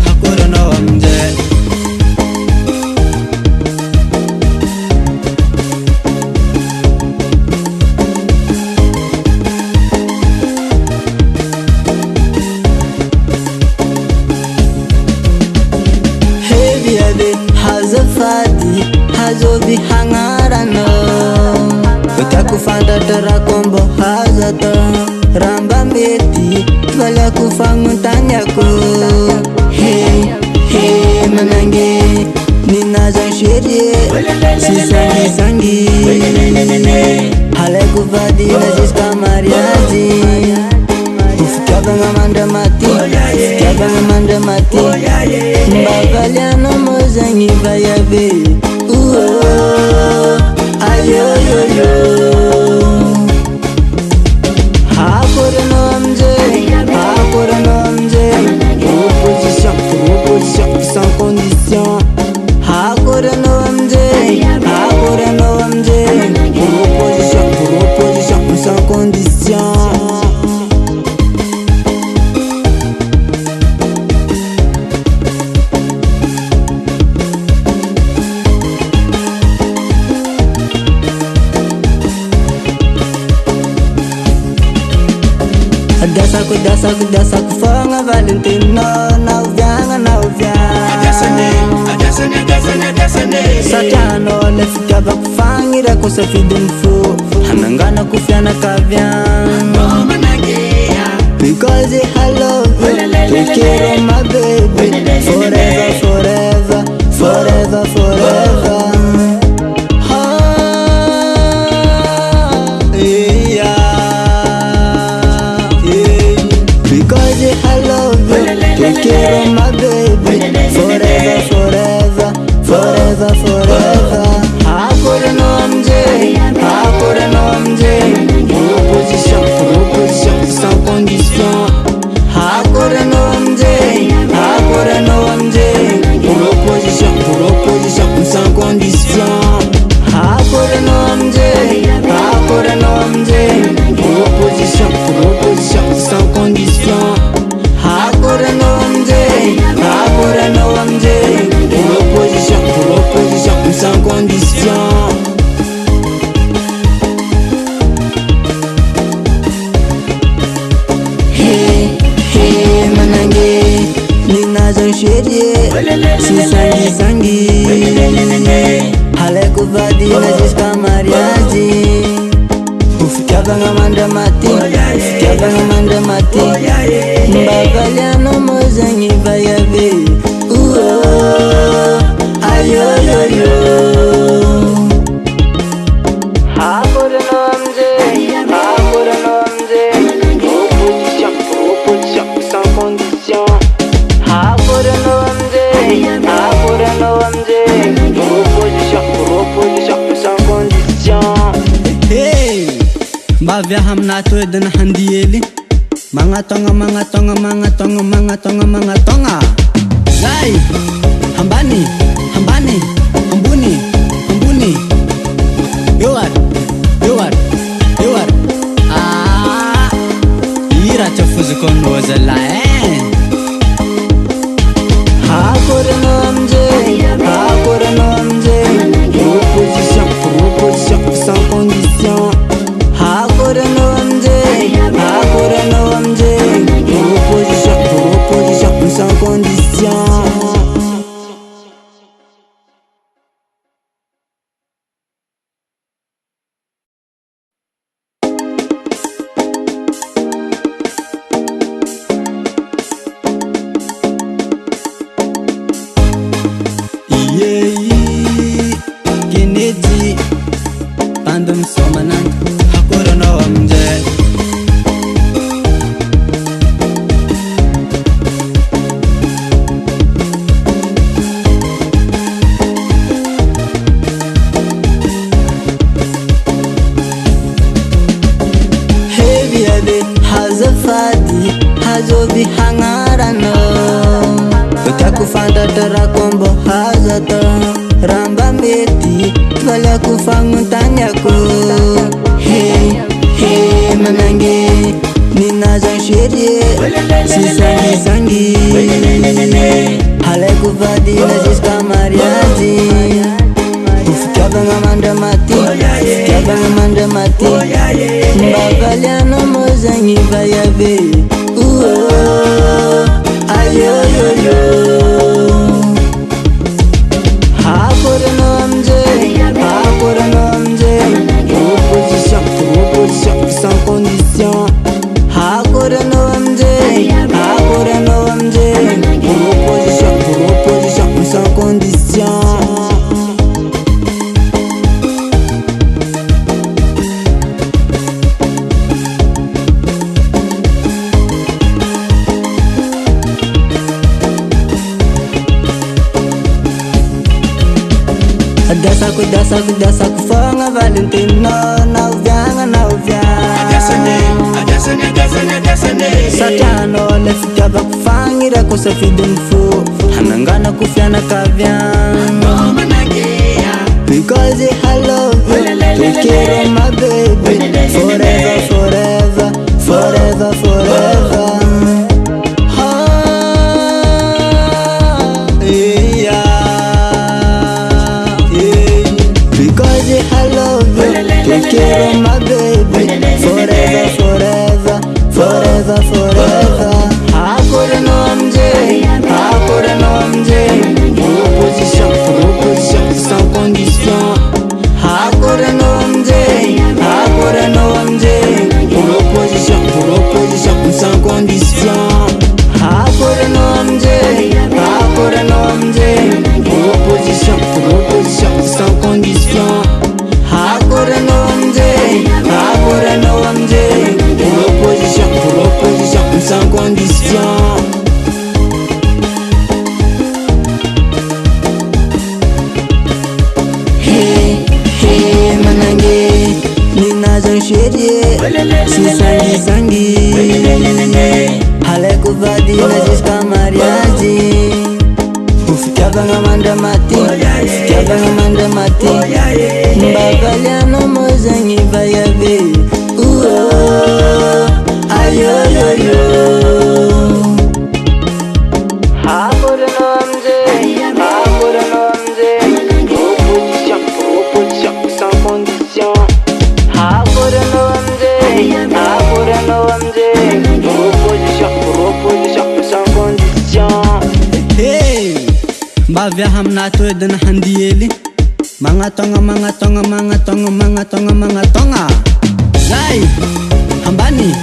hakuranao amizay. Hazafady hazovi hangarana Utaku fandatara kombo hazata Ramba meti vala kufangutanyako Hey, hey manange Nina zanshirie Sisangi sangi Hale kufadi na jiska mariazi Ufikabanga manda mati Ufikabanga manda mati Mbavaliano mozangi vayabe Ayoyoyo Hakurano amze Hakurano amze Proposition sans condition Hakurano amze Hakurano amze Proposition sans condition Dasaku fanga Valentino na uvyanga Satano lefika bakufangira kusafidi mfu Hanangana kufyana kavyanga Because I love you Take care of my baby Forever, forever, forever, forever I love you, take care of my baby Forever, forever, forever, forever Hakurano amze, hakurano amze Proposition sans condition Hakurano amze, hakurano amze Proposition sans condition Hakurano amze, hakurano amze Proposition sans condition Hakurano amze Proposition sans condition Hey, hey manange Nina zanshirie Sisangi sangi Hale kuvadi na jiska mariazi Ufikabanga manda mati Ufikabanga manda mati Mbavaliano mozangi vayabe Ayoyoyo Hakurano amze Hakurano amze Proposition sans condition Hakurano amze Proposition sans condition Hey, mbavya hamnato edana handieli Mangatonga Zai, hambani Hambuni Yowar Ira chafuzi kono zala Hakurano amze Proposition sans condition Hakurano amze Proposition sans condition Kennedy Pandem somanan Hakurano amze Hazafadi hazovi hangarana Utaku fandatara kombo hazata Ramba meti vala kufangutanyako Hey, hey manange Nina zanshirie Sisangi sangi zengy vayave. Ayoyoyo hakorano amzay proposition sans condition. Hakorano amzay proposition sans condition. Dasaku fanga Valentino na uvyanga Satano lefitaba kufangira kusafidunfu hanangana kufyana kavyanga because I love you, take care of my baby forever, forever, forever, forever. Take care of my baby forever, forever, forever, forever. Hakorano amzay proposition sans condition. Hakorano amzay proposition sans condition. Hakorano amzay proposition sans condition. Hakorano amzay proposition sans condition. Hey manange ninazan shedye sisangi hale kuvadi na jiska mariaji ufikabanga mandamati mbavaliano mozangi vayave. Ayoyoyo hakorano amzay proposition sans condition. Hakorano amzay proposition sans condition. Hey, mbavya hamna toedana handieli mangatonga zai hambani